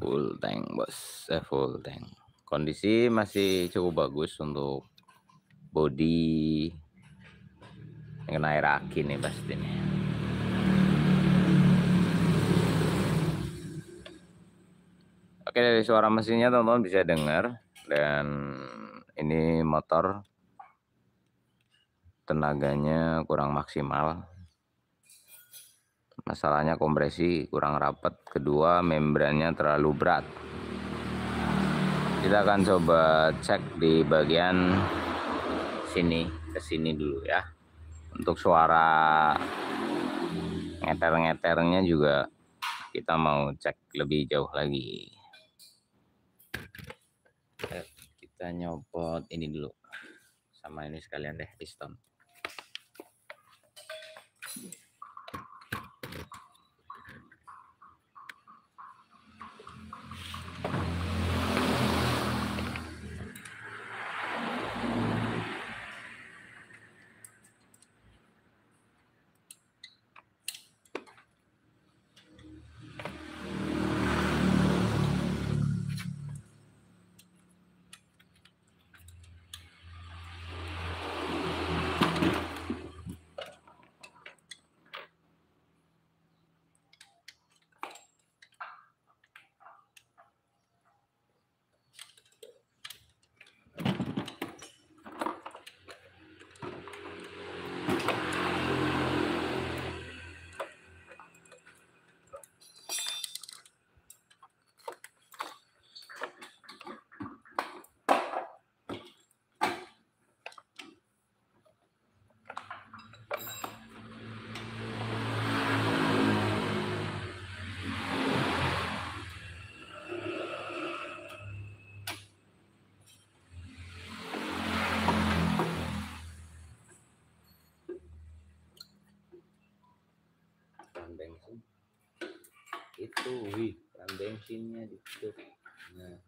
Full tank bos, full tank. Kondisi masih cukup bagus untuk bodi. Kena air aki nih pasti nih. Oke, dari suara mesinnya teman-teman bisa dengar, dan ini motor tenaganya kurang maksimal. Masalahnya kompresi kurang rapat, kedua membrannya terlalu berat. Kita akan coba cek di bagian sini, ke sini dulu ya. Untuk suara ngeter-ngeternya juga kita mau cek lebih jauh lagi. Kita nyopot ini dulu, sama ini sekalian deh, piston. Bensin itu, bensinnya dikit. Nah,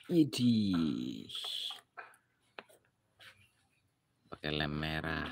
Idih. Pakai lem merah.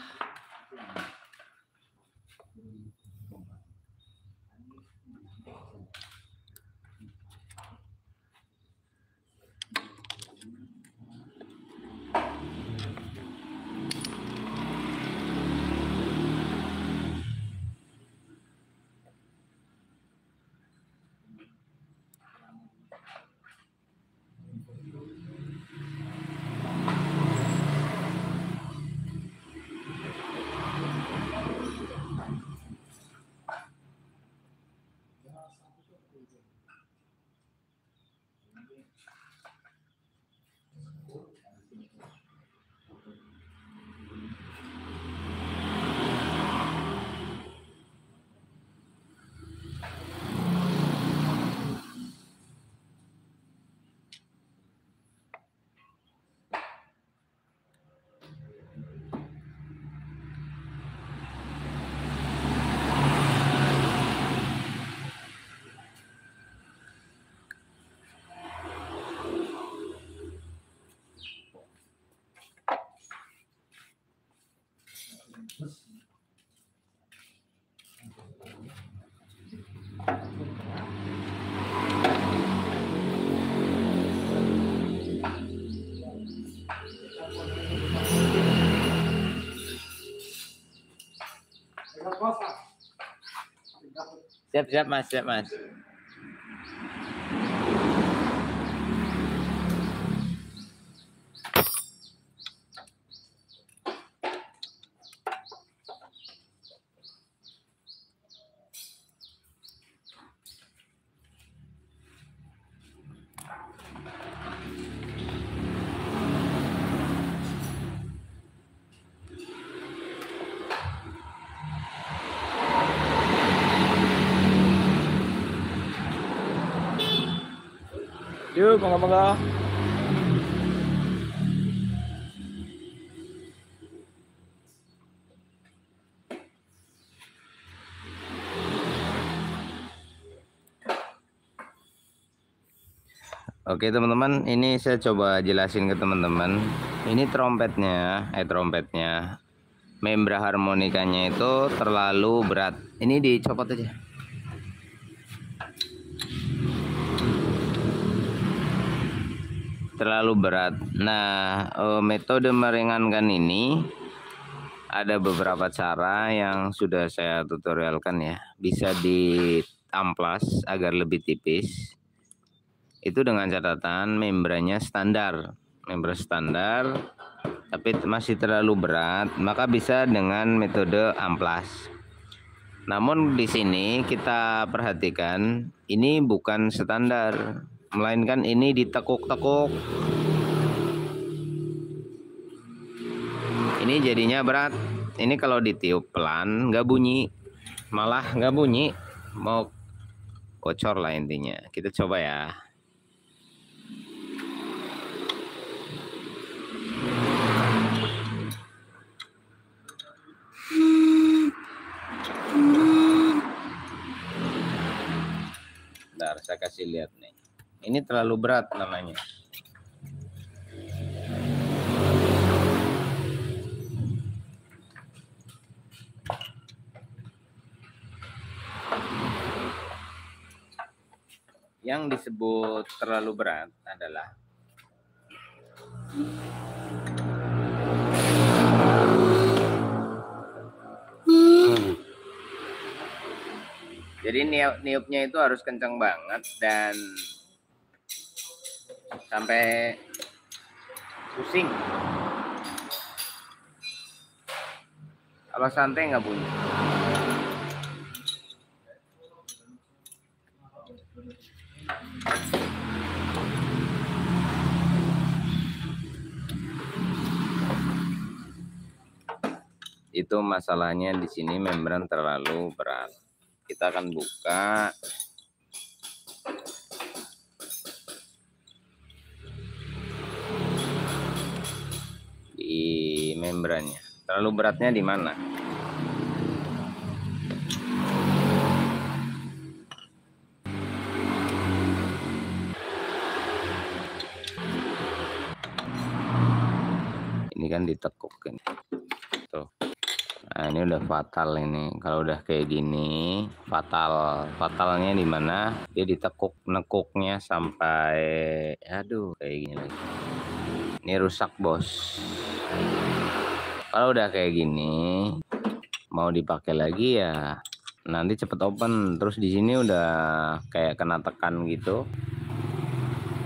Siap mas, siap mas. Yuk, monggo-monggo. Oke teman-teman, ini saya coba jelasin ke teman-teman. Ini trompetnya, membra harmonikanya itu terlalu berat. Ini dicopot aja. Terlalu berat. Nah, metode meringankan ini ada beberapa cara yang sudah saya tutorialkan ya. Bisa diamplas agar lebih tipis. Itu dengan catatan membranya standar, membran standar, tapi masih terlalu berat, maka bisa dengan metode amplas. Namun di sini kita perhatikan ini bukan standar, melainkan ini ditekuk-tekuk. Ini jadinya berat. Ini kalau ditiup pelan nggak bunyi, malah nggak bunyi, mau bocor lah intinya. Kita coba ya. Bentar, saya kasih lihat nih. Ini terlalu berat namanya. Yang disebut terlalu berat adalah jadi niupnya itu harus kencang banget dan sampai pusing. Kalau santai nggak bunyi. Itu masalahnya di sini membran terlalu berat. Kita akan buka. Di membrannya. Terlalu beratnya di mana? kan ditekuk ini. Tuh. Nah, ini udah fatal ini. Kalau udah kayak gini, fatalnya di mana? Dia ditekuk, nekuknya sampai aduh kayak gini lagi. Ini rusak, Bos. Kalau udah kayak gini, mau dipakai lagi ya nanti cepet open. Terus di sini udah kayak kena tekan gitu.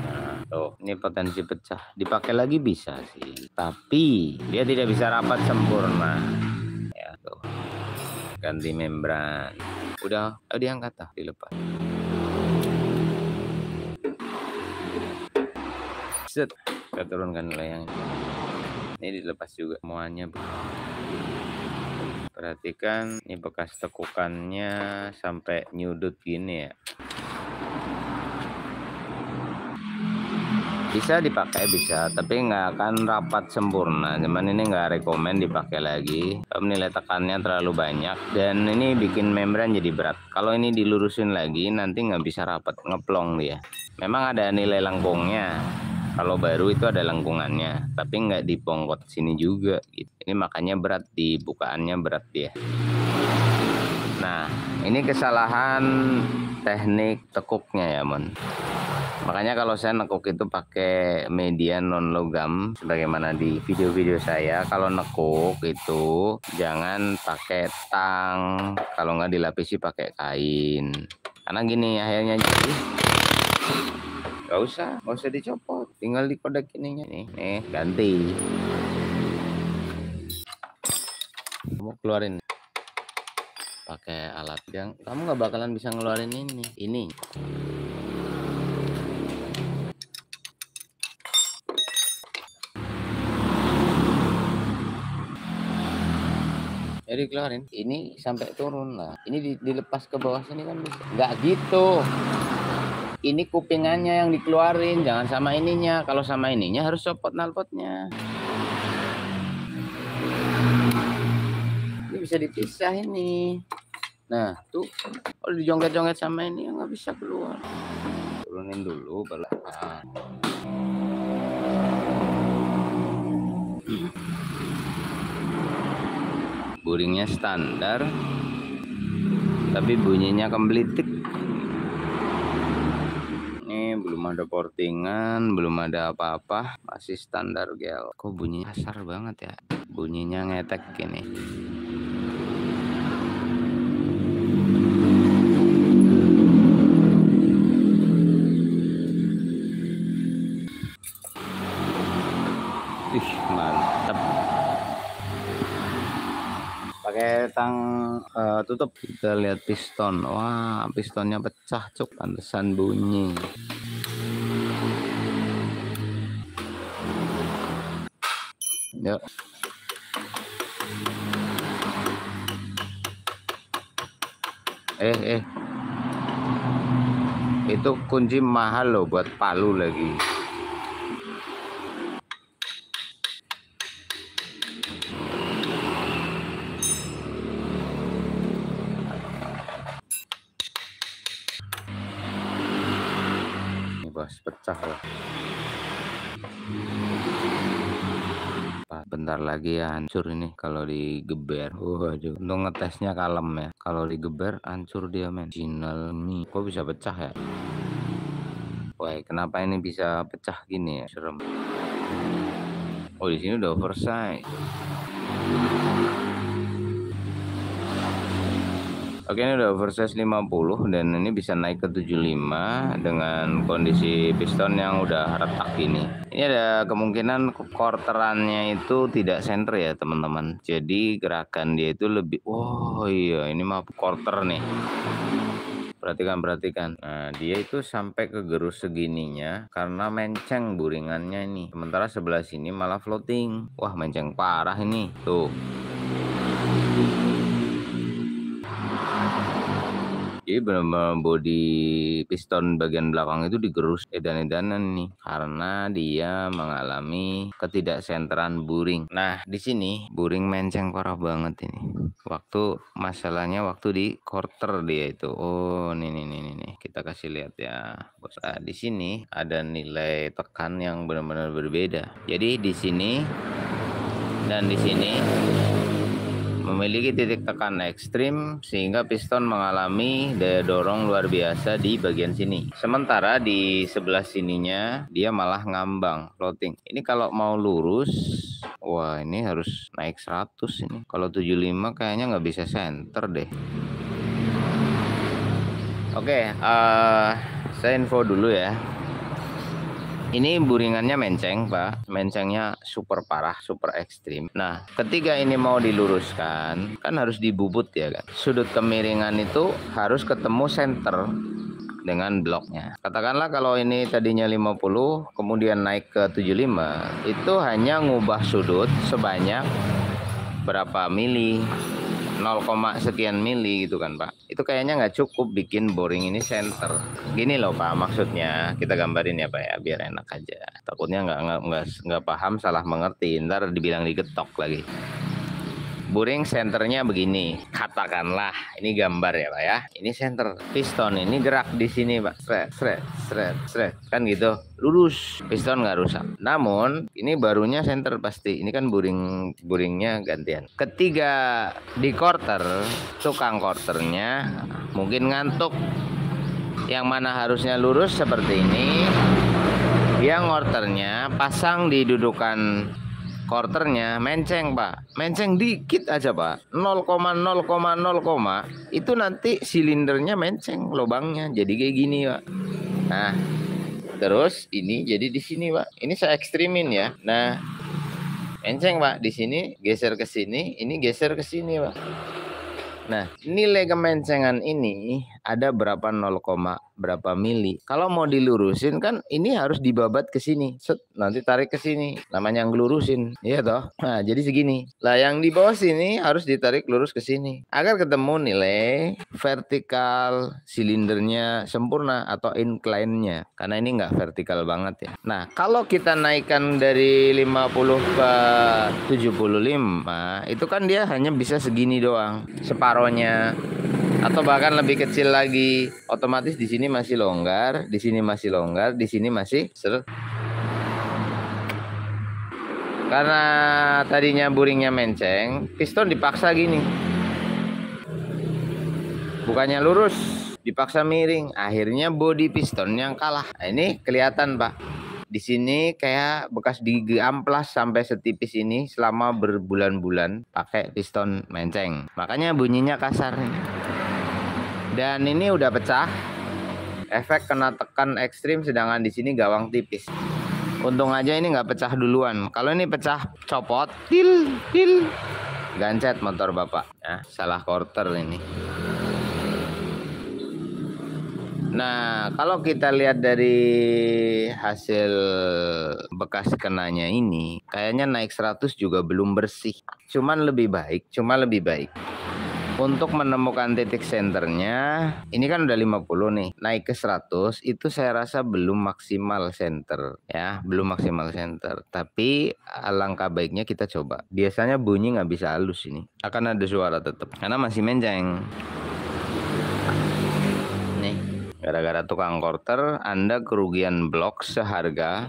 Nah, tuh, ini potensi pecah. Dipakai lagi bisa sih, tapi dia tidak bisa rapat sempurna. Ya, tuh. Ganti membran. Udah diangkat lah, dilepas. Set, kita turunkan layang. Ini dilepas juga semuanya. Perhatikan ini bekas tekukannya sampai nyudut gini ya. Bisa dipakai, bisa, tapi nggak akan rapat sempurna. Cuman ini nggak rekomen dipakai lagi. Nilai tekannya terlalu banyak dan ini bikin membran jadi berat. Kalau ini dilurusin lagi nanti nggak bisa rapat, ngeplong dia. Memang ada nilai lengkungnya. Kalau baru itu ada lengkungannya, tapi nggak di pongkot sini juga. Gitu. Ini makanya berat, di bukaannya berat dia. Nah, ini kesalahan teknik tekuknya ya, Mon. Makanya kalau saya nekuk itu pakai media non logam sebagaimana di video-video saya. Kalau nekuk itu jangan pakai tang, kalau nggak dilapisi pakai kain. Karena gini akhirnya jadi nggak usah dicopot, tinggal dikodek ininya nih ganti. Kamu keluarin pakai alat yang kamu nggak bakalan bisa ngeluarin ini. Jadi keluarin ini sampai turun lah. Ini dilepas ke bawah sini kan bisa. Nggak gitu. Ini kupingannya yang dikeluarin, jangan sama ininya. Kalau sama ininya harus copot knalpotnya. Ini bisa dipisah ini. Nah tuh, kalau dijongket-jongket sama ini nggak bisa keluar. Turunin dulu perlahan. Buringnya standar, tapi bunyinya kembelitik. Ini belum ada portingan, belum ada apa-apa, masih standar gel. Kok bunyinya kasar banget ya? Bunyinya ngetek gini. Ih, mantap. Pakai tang tutup, kita lihat piston. Wah, pistonnya pecah, cuk, pantesan bunyi. Yuk. Itu kunci mahal loh buat palu lagi. Bos, pecah loh. Bentar lagi ya hancur ini kalau digeber. Waduh, untung ngetesnya kalem ya. Kalau digeber hancur dia, men. Final nih, kok bisa pecah ya? Wah, kenapa ini bisa pecah gini ya? Serem. Oh, di sini udah oversize. Oke, ini udah oversize 50 dan ini bisa naik ke 75 dengan kondisi piston yang udah retak ini. Ini ada kemungkinan quarterannya itu tidak center ya, teman-teman. Jadi gerakan dia itu lebih, oh iya, ini mah quarter nih. Perhatikan. Nah, dia itu sampai ke gerus segininya karena menceng buringannya ini. Sementara sebelah sini malah floating. Wah, menceng parah ini. Tuh. Jadi benar-benar bodi piston bagian belakang itu digerus edan-edanan nih karena dia mengalami ketidaksenteran buring. Nah, di sini buring menceng parah banget ini. Masalahnya waktu di quarter dia itu. Oh, nih. Kita kasih lihat ya. Nah, di sini ada nilai tekan yang benar-benar berbeda. Jadi di sini Dan di sini memiliki titik tekan ekstrim sehingga piston mengalami daya dorong luar biasa di bagian sini. Sementara di sebelah sininya dia malah ngambang, floating. Ini kalau mau lurus, wah ini harus naik 100 ini. Kalau 75 kayaknya nggak bisa center deh. Oke, saya info dulu ya. Ini buringannya menceng, Pak. Mencengnya super parah, super ekstrim. Nah, ketika ini mau diluruskan, kan harus dibubut ya kan. Sudut kemiringan itu harus ketemu center dengan bloknya. Katakanlah kalau ini tadinya 50, kemudian naik ke 75, itu hanya ngubah sudut sebanyak berapa mili, 0, sekian mili gitu kan Pak. Itu kayaknya nggak cukup bikin boring ini center. Gini loh Pak, maksudnya kita gambarin ya Pak ya, biar enak aja. Takutnya nggak paham, salah mengerti, ntar dibilang digetok lagi. Boring senternya begini, katakanlah ini gambar ya Pak ya. Ini center, piston ini gerak di sini Pak, sret, kan gitu, lurus, piston nggak rusak. Namun ini barunya center pasti, ini kan boringnya gantian. Ketiga di quarter, tukang quarternya mungkin ngantuk, yang mana harusnya lurus seperti ini, yang quarternya pasang di dudukan quarternya menceng Pak, menceng dikit aja Pak, 0,0,0, itu nanti silindernya menceng lubangnya jadi kayak gini Pak. Nah terus ini jadi di sini Pak, ini saya ekstrimin ya. Nah menceng Pak, di sini geser ke sini, ini geser ke sini Pak. Nah, nilai kemencengan ini ada berapa, 0, berapa mili. Kalau mau dilurusin kan ini harus dibabat ke sini. Set, nanti tarik ke sini. Namanya ngelurusin. Iya toh? Nah, jadi segini. Lah yang di bawah sini harus ditarik lurus ke sini. Agar ketemu nilai vertikal silindernya sempurna atau incline-nya. Karena ini nggak vertikal banget ya. Nah, kalau kita naikkan dari 50 ke 75, itu kan dia hanya bisa segini doang. Separohnya atau bahkan lebih kecil lagi, otomatis di sini masih longgar, di sini masih longgar, di sini masih seret. Karena tadinya buringnya menceng, piston dipaksa gini, bukannya lurus, dipaksa miring, akhirnya bodi piston yang kalah. Nah, ini kelihatan Pak. Di sini kayak bekas diamplas sampai setipis ini selama berbulan-bulan pakai piston menceng. Makanya bunyinya kasar. Dan ini udah pecah. Efek kena tekan ekstrim, sedangkan di sini gawang tipis. Untung aja ini nggak pecah duluan. Kalau ini pecah, copot, til, gancet motor Bapak. Nah, salah quarter ini. Nah, kalau kita lihat dari hasil bekas kenanya ini, kayaknya naik 100 juga belum bersih. Cuman lebih baik. Untuk menemukan titik senternya, ini kan udah 50 nih, naik ke 100, itu saya rasa belum maksimal center. Ya, belum maksimal center. Tapi alangkah baiknya kita coba. Biasanya bunyi nggak bisa halus ini. Akan ada suara tetap, karena masih menceng. Gara-gara tukang quarter, Anda kerugian blok seharga.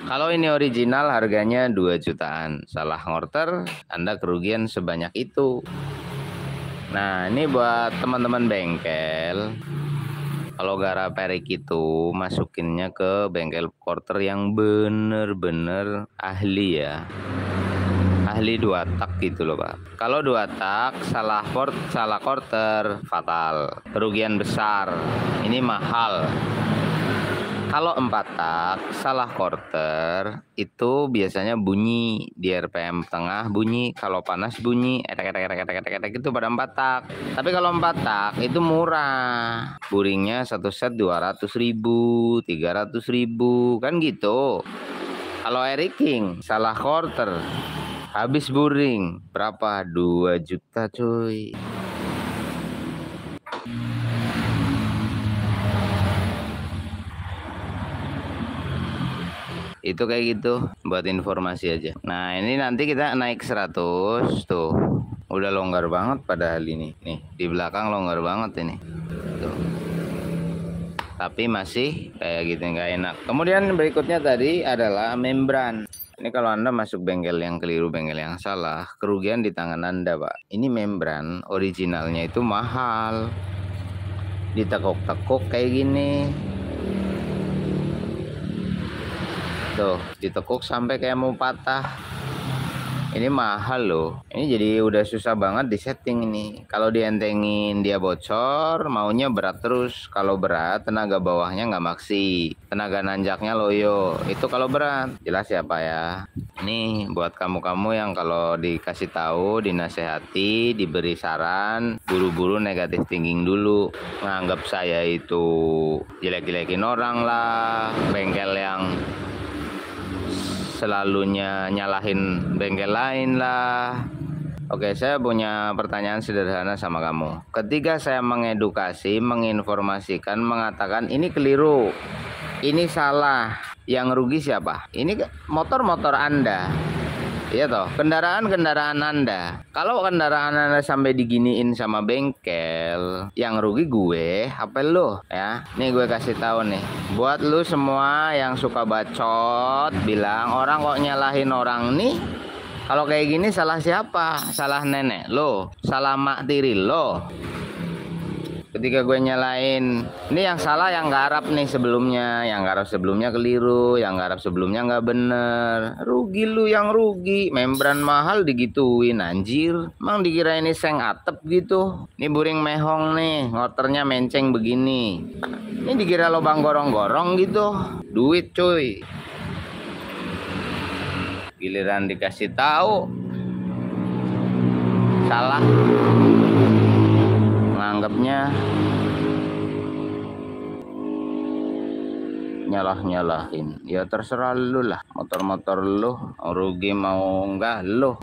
Kalau ini original harganya 2 jutaan. Salah quarter, Anda kerugian sebanyak itu. Nah, ini buat teman-teman bengkel. Kalau gara perik itu masukinnya ke bengkel quarter yang bener-bener ahli ya. Ahli 2 tak gitu loh Pak. Kalau 2 tak salah quarter fatal, kerugian besar, ini mahal. Kalau 4 tak salah quarter itu biasanya bunyi di RPM tengah, bunyi kalau panas bunyi etek itu pada 4 tak. Tapi kalau 4 tak itu murah, buringnya satu set 200.000, 300.000 kan gitu. Kalau Eric King salah quarter, habis buring berapa? 2 juta cuy. Itu kayak gitu, buat informasi aja. Nah ini nanti kita naik 100 tuh, udah longgar banget padahal ini. Nih di belakang longgar banget ini tuh. Tapi masih kayak gitu nggak enak. Kemudian berikutnya tadi adalah membran. Ini kalau Anda masuk bengkel yang keliru, bengkel yang salah, kerugian di tangan Anda, Pak. Ini membran originalnya itu mahal. Ditekuk-tekuk kayak gini. Tuh, ditekuk sampai kayak mau patah. Ini mahal loh. Ini jadi udah susah banget disetting ini. Kalau dientengin dia bocor, maunya berat terus. Kalau berat, tenaga bawahnya nggak maksi. Tenaga nanjaknya loyo. Itu kalau berat. Jelas ya Pak ya. Ini buat kamu-kamu yang kalau dikasih tahu, dinasehati, diberi saran, buru-buru negatif thinking dulu. Nganggap saya itu jelek-jelekin orang lah. Bengkel yang selalunya nyalahin bengkel lain lah. Oke, saya punya pertanyaan sederhana sama kamu. Ketika saya mengedukasi, menginformasikan, mengatakan ini keliru, ini salah, yang rugi siapa? Ini motor-motor Anda. Iya toh, kendaraan-kendaraan Anda. Kalau kendaraan Anda sampai diginiin sama bengkel, yang rugi gue, apa lo? Ya, nih gue kasih tahu nih. Buat lu semua yang suka bacot, bilang orang kok nyalahin orang nih. Kalau kayak gini salah siapa? Salah nenek lo, salah mak tiri lo. Ketika gue nyalain, ini yang salah yang garap nih sebelumnya, yang garap sebelumnya keliru, yang garap sebelumnya nggak bener, rugi lu yang rugi, membran mahal digituin anjir, emang dikira ini seng atep gitu, ini buring mehong nih, ngoternya menceng begini, ini dikira lubang gorong-gorong gitu, duit cuy, giliran dikasih tahu, salah. Nganggapnya nyalah-nyalahin, ya terserah lu lah, motor-motor lu rugi mau enggak lu.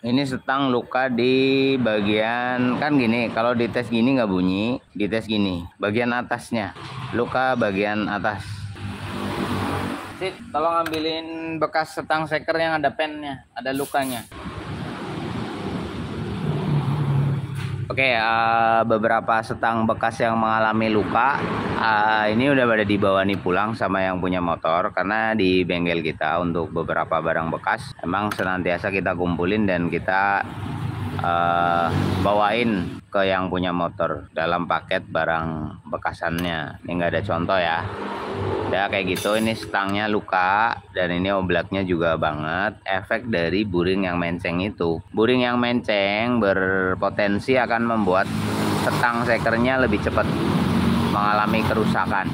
Ini setang luka di bagian, kan gini, kalau dites gini nggak bunyi, dites gini, bagian atasnya, luka bagian atas. Sit, tolong ambilin bekas setang seker yang ada pennya, ada lukanya. Oke, beberapa setang bekas yang mengalami luka, ini udah pada dibawa nih pulang sama yang punya motor, karena di bengkel kita untuk beberapa barang bekas emang senantiasa kita kumpulin dan kita bawain ke yang punya motor dalam paket barang bekasannya. Ini nggak ada contoh ya. Ya kayak gitu, ini stangnya luka dan ini oblaknya juga banget, efek dari buring yang menceng itu. Buring yang menceng berpotensi akan membuat setang sekernya lebih cepat mengalami kerusakan.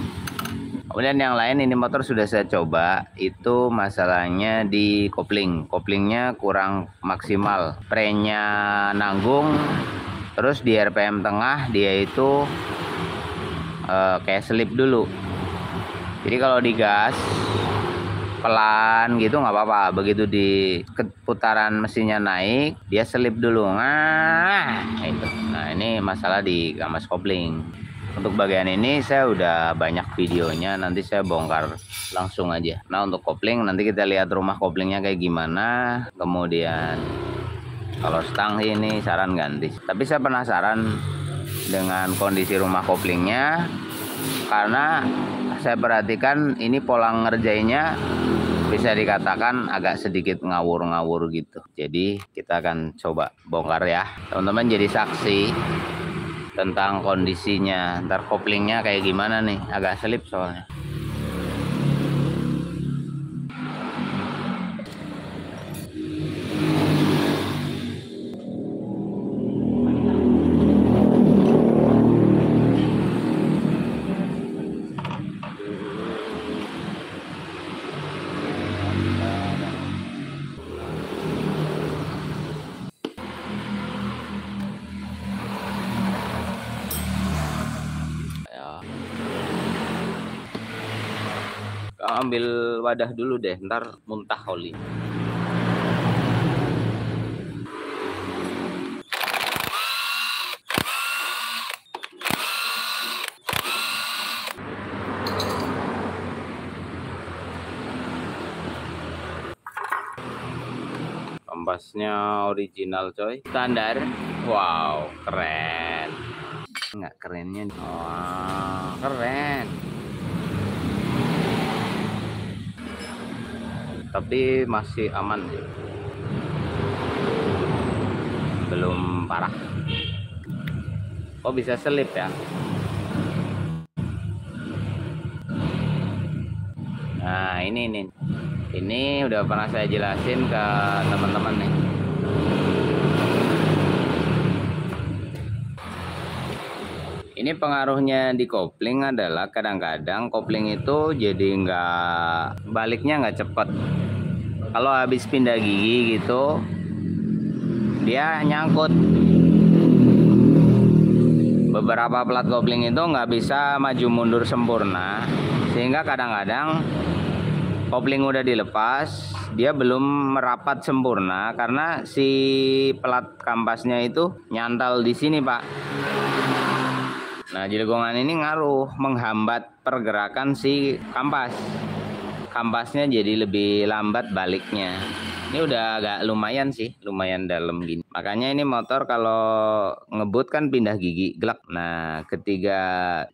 Kemudian yang lain, ini motor sudah saya coba, itu masalahnya di kopling. Koplingnya kurang maksimal, prenya nanggung, terus di RPM tengah dia itu kayak selip dulu. Jadi kalau digas pelan gitu nggak apa-apa, begitu di putaran mesinnya naik dia selip dulu. Itu. Nah ini masalah di gamas kopling. Untuk bagian ini saya udah banyak videonya, nanti saya bongkar langsung aja. Nah untuk kopling nanti kita lihat rumah koplingnya kayak gimana. Kemudian kalau stang ini saran ganti. Tapi saya penasaran dengan kondisi rumah koplingnya, karena saya perhatikan ini pola ngerjainnya bisa dikatakan agak sedikit ngawur-ngawur gitu. Jadi kita akan coba bongkar ya, teman-teman, jadi saksi tentang kondisinya. Ntar koplingnya kayak gimana nih, agak selip soalnya. ambil wadah dulu deh, ntar muntah oli. Kampasnya original coy, standar. Wow, keren. Nggak kerennya, wah keren. Tapi masih aman sih, belum parah. Oh bisa selip ya. Nah ini udah pernah saya jelasin ke teman-teman nih. Ini pengaruhnya di kopling adalah kadang-kadang kopling itu jadi baliknya nggak cepet. Kalau habis pindah gigi gitu, dia nyangkut. Beberapa plat kopling itu nggak bisa maju mundur sempurna, sehingga kadang-kadang kopling udah dilepas, dia belum merapat sempurna karena si plat kampasnya itu nyantal di sini, Pak. Nah, jelgongan ini ngaruh, menghambat pergerakan si kampas. Kampasnya jadi lebih lambat baliknya. Ini udah agak lumayan sih, lumayan dalam gini. Makanya ini motor kalau ngebut kan pindah gigi, gelak. Nah, ketika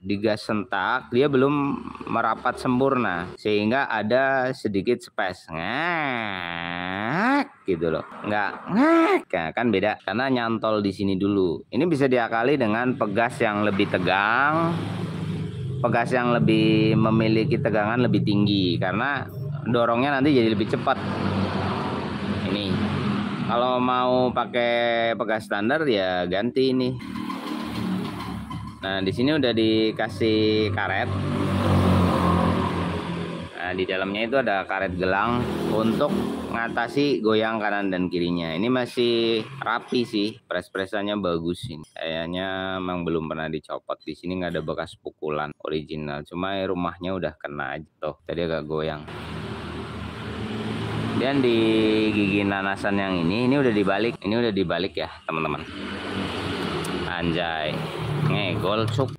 digas sentak, dia belum merapat sempurna, sehingga ada sedikit space. Ngak gitu loh. Nggak ngak, nah, kan beda karena nyantol di sini dulu. Ini bisa diakali dengan pegas yang lebih tegang. Pegas yang lebih memiliki tegangan lebih tinggi karena dorongnya nanti jadi lebih cepat. Ini kalau mau pakai pegas standar ya ganti ini. Nah di sini udah dikasih karet. Nah di dalamnya itu ada karet gelang untuk mengatasi goyang kanan dan kirinya. Ini masih rapi sih, pres-presannya bagus sih. Kayaknya memang belum pernah dicopot. Di sini nggak ada bekas pukulan original. Cuma rumahnya udah kena aja tuh. Tadi agak goyang. Dan di gigi nanasan yang ini udah dibalik. Ini udah dibalik ya teman-teman. Anjay, ngegol cuk.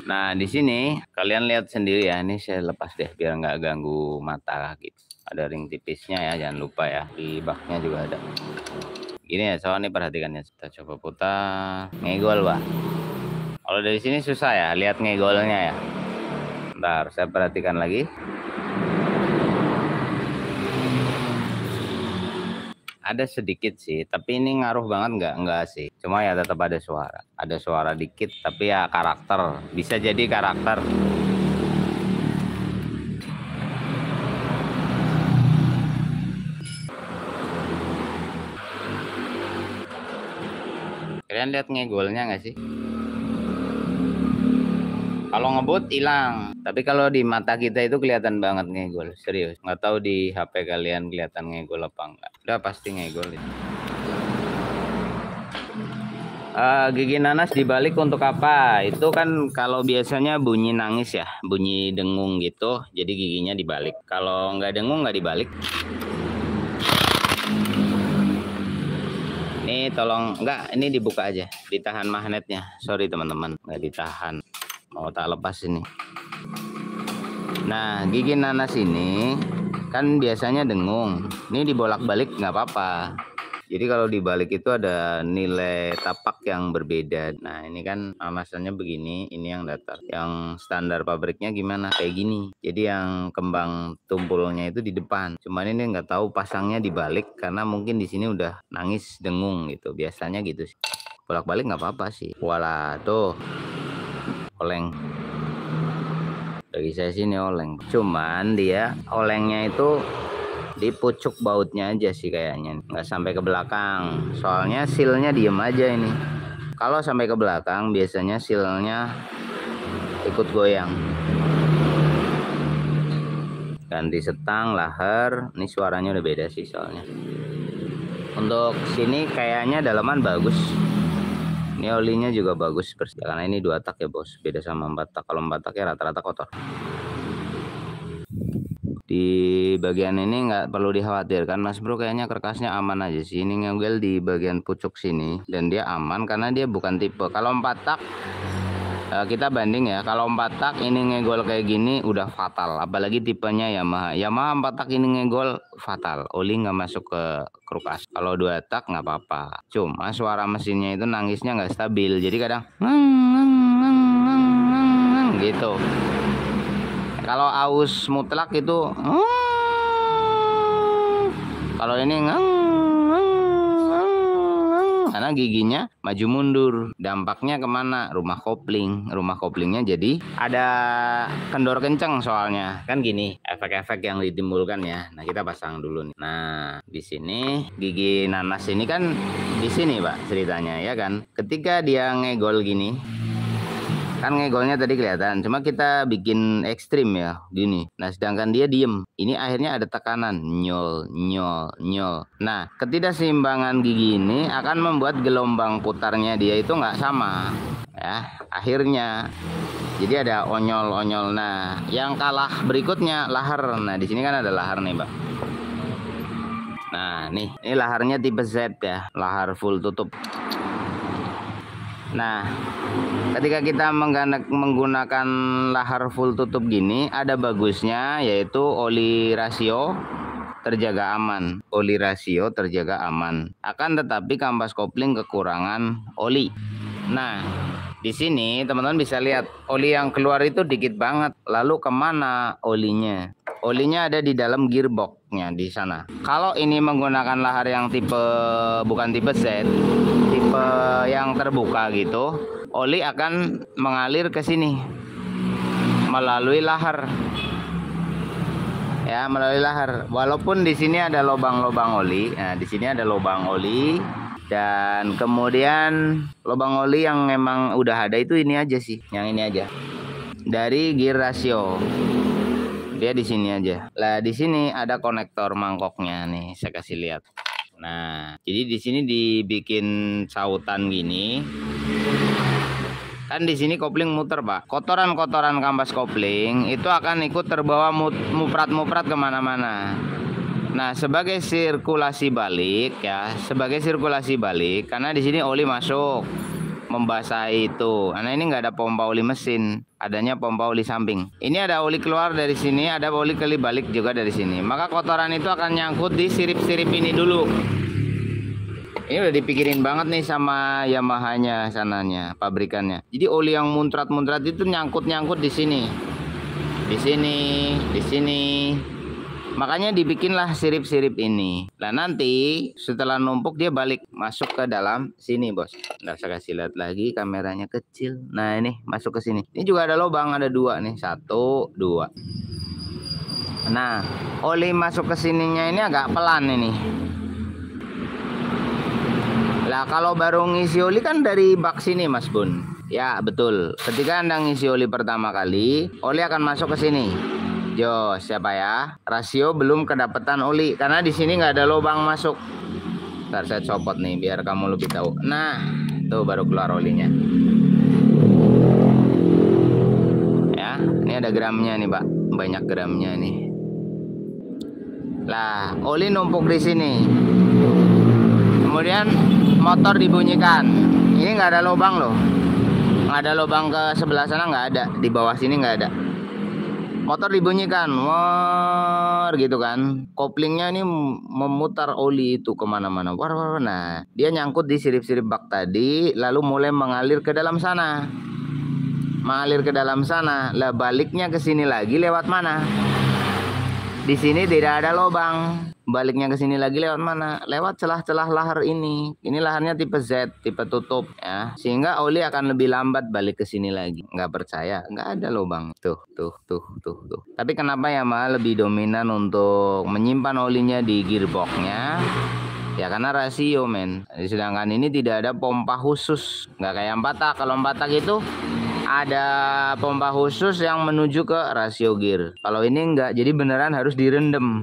Nah di sini kalian lihat sendiri ya. Ini saya lepas deh biar nggak ganggu mata gitu. Ada ring tipisnya ya, jangan lupa ya. Di baknya juga ada. Gini ya, soalnya perhatikannya. Kita coba putar. Ngegol, Pak. Kalau dari sini susah ya, lihat ngegolnya ya. Bentar, saya perhatikan lagi. Ada sedikit sih, tapi ini ngaruh banget nggak sih. Cuma ya tetap ada suara dikit, tapi ya karakter, bisa jadi karakter. Kalian lihat ngegolnya nggak sih? Kalau ngebut hilang, tapi kalau di mata kita itu kelihatan banget ngegol, serius. Nggak tahu di HP kalian kelihatan ngegol apa enggak. Udah pasti ngegol ini. Gigi nanas dibalik untuk apa? Itu kan kalau biasanya bunyi nangis ya, bunyi dengung gitu, jadi giginya dibalik. Kalau nggak dengung nggak dibalik. Ini tolong, enggak, ini dibuka aja, ditahan magnetnya. Sorry teman-teman, nggak ditahan. Mau tak lepas ini. Nah, gigi nanas ini kan biasanya dengung. Ini dibolak-balik nggak apa-apa. Jadi kalau dibalik itu ada nilai tapak yang berbeda. Nah ini kan alasannya begini, ini yang datar. Yang standar pabriknya gimana? Kayak gini. Jadi yang kembang tumpulnya itu di depan. Cuman ini nggak tahu pasangnya dibalik karena mungkin di sini udah nangis dengung gitu. Biasanya gitu sih. Bolak-balik nggak apa-apa sih. Walah tuh oleng. Bagi saya sini oleng. Cuman dia olengnya itu di pucuk bautnya aja sih kayaknya, nggak sampai ke belakang. Soalnya silnya diem aja ini. Kalau sampai ke belakang biasanya silnya ikut goyang. Ganti setang, lahar, ini suaranya udah beda sih soalnya. Untuk sini kayaknya dalaman bagus, Ini olinya juga bagus bersih, karena ini 2 tak ya bos, beda sama 4 tak. Kalau 4 tak ya rata-rata kotor. Di bagian ini nggak perlu dikhawatirkan Mas Bro, kayaknya kerkasnya aman aja sih. Ini ngegel di bagian pucuk sini dan dia aman karena dia bukan tipe. Kalau 4 tak kita banding ya, kalau 4 tak ini ngegol kayak gini udah fatal, apalagi tipenya Yamaha. Yamaha 4 tak ini ngegol fatal, oli nggak masuk ke kerkas. Kalau 2 tak nggak apa-apa, cuma suara mesinnya itu nangisnya nggak stabil, jadi kadang gitu. Kalau aus mutlak itu kalau ini karena giginya maju mundur. Dampaknya kemana? Rumah kopling. Rumah koplingnya jadi ada kendor kenceng, soalnya kan gini efek-efek yang ditimbulkan ya. Nah kita pasang dulu nih. Nah di sini gigi nanas ini kan di sini Pak ceritanya ya kan. Ketika dia ngegol gini kan, ngegolnya tadi kelihatan, cuma kita bikin ekstrim ya gini. Nah sedangkan dia diem, ini akhirnya ada tekanan nyol nyol nyol. Nah ketidakseimbangan gigi ini akan membuat gelombang putarnya dia itu nggak sama ya, akhirnya jadi ada onyol-onyol. Nah yang kalah berikutnya lahar. Nah di sini kan ada lahar nih Pak. Nah nih, ini laharnya tipe Z ya, lahar full tutup. Nah ketika kita menggunakan lahar full tutup gini, ada bagusnya yaitu oli rasio terjaga aman. Oli rasio terjaga aman. Akan tetapi kampas kopling kekurangan oli. Nah di sini teman-teman bisa lihat oli yang keluar itu dikit banget. Lalu kemana olinya? Olinya ada di dalam gearboxnya di sana. Kalau ini menggunakan lahar yang bukan tipe Z, tipe yang terbuka gitu, oli akan mengalir ke sini melalui lahar. Ya, melalui lahar. Walaupun di sini ada lubang-lubang oli. Nah, di sini ada lubang oli dan kemudian lubang oli yang memang udah ada itu ini aja sih, yang ini aja. Dari gear ratio. Dia di sini aja. Lah di sini ada konektor mangkoknya nih, saya kasih lihat. Nah, jadi di sini dibikin sautan gini. Kan di sini kopling muter Pak. Kotoran-kotoran kampas kopling itu akan ikut terbawa muprat-muprat kemana-mana. Nah, sebagai sirkulasi balik ya, karena di sini oli masuk membasahi itu. Karena ini nggak ada pompa oli mesin, adanya pompa oli samping. Ini ada oli keluar dari sini, ada oli kali balik juga dari sini. Maka kotoran itu akan nyangkut di sirip-sirip ini dulu. Ini udah dipikirin banget nih sama Yamaha-nya sananya, pabrikannya. Jadi oli yang muntrat-muntrat itu nyangkut-nyangkut di sini. Di sini, di sini. Makanya dibikinlah sirip-sirip ini. Nah nanti setelah numpuk dia balik masuk ke dalam sini bos. Nah saya kasih lihat lagi, kameranya kecil. Nah ini masuk ke sini. Ini juga ada lubang, ada 2 nih, 1, 2. Nah oli masuk ke sininya ini agak pelan ini. Lah kalau baru ngisi oli kan dari bak sini Mas Bun. Ya betul. Ketika Anda ngisi oli pertama kali, oli akan masuk ke sini. Jo, siapa ya? Rasio belum kedapetan oli karena di sini nggak ada lubang masuk. Ntar saya copot nih biar kamu lebih tahu. Nah, tuh baru keluar olinya. Ya, ini ada gramnya nih Pak, banyak gramnya nih. Lah, oli numpuk di sini. Kemudian motor dibunyikan. Ini nggak ada lubang loh, nggak ada lubang ke sebelah sana, nggak ada. Di bawah sini nggak ada. Motor dibunyikan, war gitu kan. Koplingnya ini memutar oli itu kemana-mana. War. Nah, dia nyangkut di sirip-sirip bak tadi, lalu mulai mengalir ke dalam sana. Mengalir ke dalam sana. Lah baliknya ke sini lagi lewat mana? Di sini tidak ada lubang. Baliknya ke sini lagi lewat mana? Lewat celah-celah lahar ini. Ini laharnya tipe Z, tipe tutup ya. Sehingga oli akan lebih lambat balik ke sini lagi. Nggak percaya? Nggak ada lubang. Tuh. Tapi kenapa Yamaha lebih dominan untuk menyimpan olinya di gearboxnya? Ya karena rasio men. Sedangkan ini tidak ada pompa khusus. Nggak kayak 4 tak. Kalau 4 tak itu ada pompa khusus yang menuju ke rasio gear. Kalau ini enggak, jadi beneran harus direndam.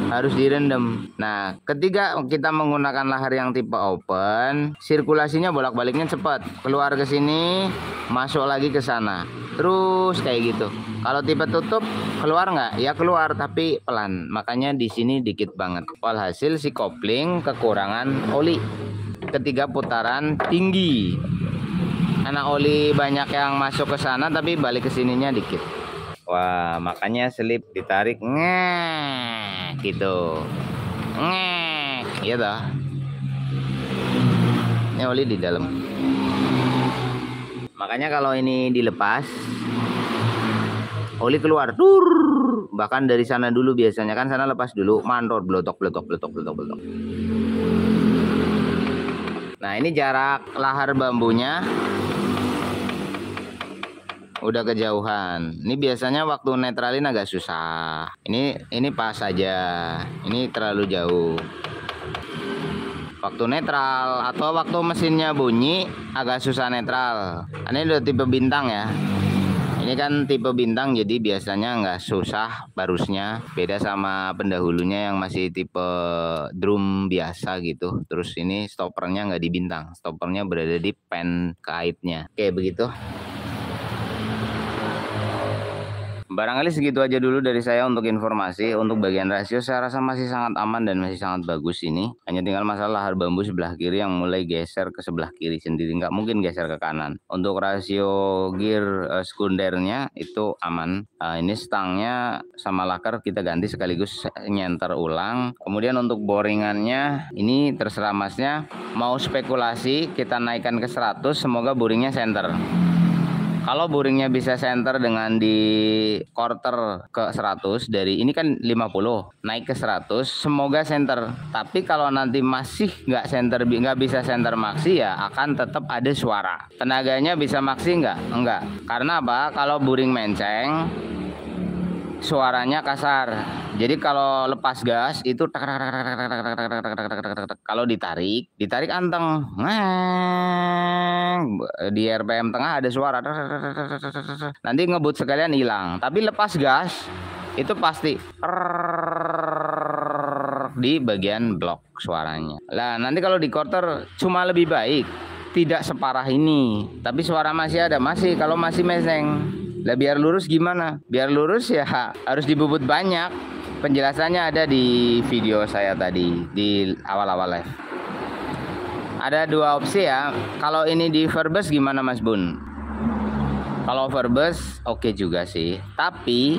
harus direndam. Nah, ketika kita menggunakan lahar yang tipe open, sirkulasinya bolak-baliknya cepat. Keluar ke sini, masuk lagi ke sana. Terus kayak gitu. Kalau tipe tutup, keluar nggak? Ya keluar, tapi pelan. Makanya di sini dikit banget. Walhasil si kopling kekurangan oli. Ketika putaran tinggi. Karena oli banyak yang masuk ke sana, tapi balik ke sininya dikit. Wah, makanya selip ditarik ngeh gitu. Ngeh gitu. Ini oli di dalam. Makanya kalau ini dilepas, oli keluar. Bahkan dari sana dulu biasanya kan sana lepas dulu, mandor blotok. Nah, ini jarak lahar bambunya udah kejauhan. Ini biasanya waktu netralin agak susah. Ini pas aja. Ini terlalu jauh. Waktu netral atau waktu mesinnya bunyi agak susah netral. Ini udah tipe bintang ya. Ini kan tipe bintang, jadi biasanya nggak susah barusnya. Beda sama pendahulunya yang masih tipe drum biasa gitu. Terus ini stoppernya nggak di bintang, stoppernya berada di pen kaitnya. Oke, begitu. Barangkali segitu aja dulu dari saya untuk informasi. Untuk bagian rasio saya rasa masih sangat aman dan masih sangat bagus ini. Hanya tinggal masalah lahar bambu sebelah kiri yang mulai geser ke sebelah kiri sendiri. Nggak mungkin geser ke kanan. Untuk rasio gear sekundernya itu aman. Ini stangnya sama lakar kita ganti sekaligus nyenter ulang. Kemudian untuk boringannya ini terserah masnya. Mau spekulasi kita naikkan ke 100, semoga boringnya center. Kalau boringnya bisa center dengan di quarter ke 100, dari ini kan 50 naik ke 100, semoga center. Tapi kalau nanti masih nggak bisa center maksi, ya akan tetap ada suara. Tenaganya bisa maksi enggak. Karena apa? Kalau boring menceng, suaranya kasar. Jadi kalau lepas gas itu kalau ditarik anteng. Di RPM tengah ada suara. Nanti ngebut sekalian hilang. Tapi lepas gas itu pasti di bagian blok suaranya. Lah nanti kalau di quarter cuma lebih baik, tidak separah ini. Tapi suara masih ada, kalau masih meseng. Lah biar lurus gimana? Biar lurus ya harus dibubut banyak. Penjelasannya ada di video saya tadi di awal-awal live. Ada dua opsi ya. Kalau ini di Verbus gimana Mas Bun? Kalau Verbus oke juga sih. Tapi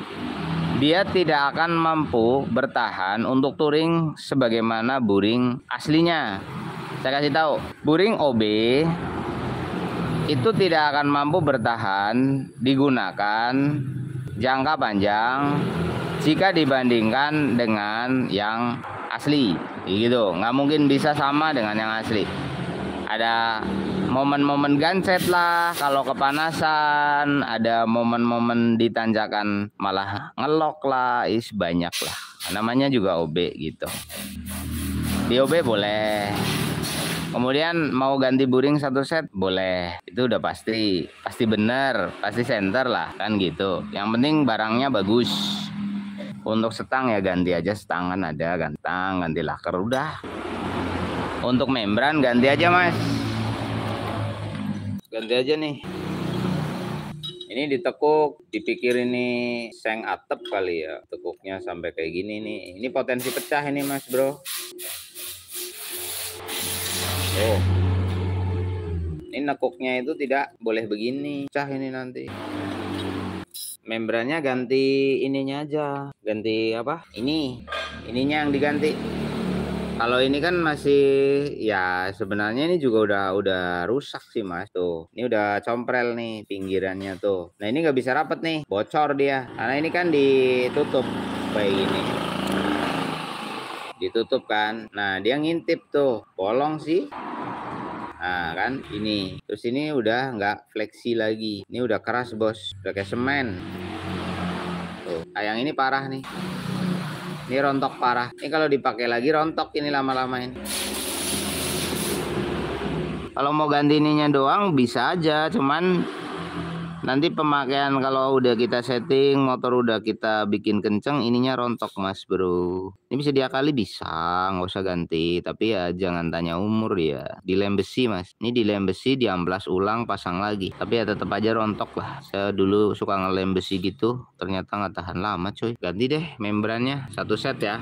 dia tidak akan mampu bertahan untuk touring sebagaimana boring aslinya. Saya kasih tahu, boring OB itu tidak akan mampu bertahan digunakan jangka panjang jika dibandingkan dengan yang asli gitu. Nggak mungkin bisa sama dengan yang asli. Ada momen-momen gancet lah kalau kepanasan, ada momen-momen ditanjakan malah ngelok lah, banyak lah. Namanya juga OB gitu. Di OB boleh. Kemudian mau ganti boring 1 set boleh, itu udah pasti bener, pasti center lah kan gitu. Yang penting barangnya bagus. Untuk setang ya ganti aja setangan, ada ganti laker udah. Untuk membran ganti aja Mas, ganti aja nih. Ini ditekuk, dipikir ini seng atap kali ya, tekuknya sampai kayak gini nih. Ini potensi pecah ini Mas bro. Oh, ini nekuknya itu tidak boleh begini, pecah ini nanti. Membrannya ganti ininya aja, ganti apa? Ininya yang diganti. Kalau ini kan masih ya sebenarnya ini juga udah rusak sih Mas tuh. Ini udah comprel nih pinggirannya tuh. Nah ini nggak bisa rapet nih, bocor dia. Karena ini kan ditutup kayak gini. Ditutup kan. Nah dia ngintip tuh, bolong sih. Nah kan ini. Terus ini udah nggak fleksi lagi. Ini udah keras bos, udah kayak semen. Tuh, yang ini parah nih. Ini rontok parah. Ini kalau dipakai lagi rontok ini lama-lama ini. Kalau mau ganti ininya doang bisa aja, cuman Nanti pemakaian kalau udah kita setting, motor udah kita bikin kenceng, ininya rontok mas bro. Ini bisa diakali, bisa, nggak usah ganti. Tapi ya jangan tanya umur ya. Dilem besi mas. Ini dilem besi, diamplas ulang, pasang lagi. Tapi ya tetap aja rontok lah. Saya dulu suka ngelem besi gitu, ternyata nggak tahan lama coy. Ganti deh membrannya, satu set ya.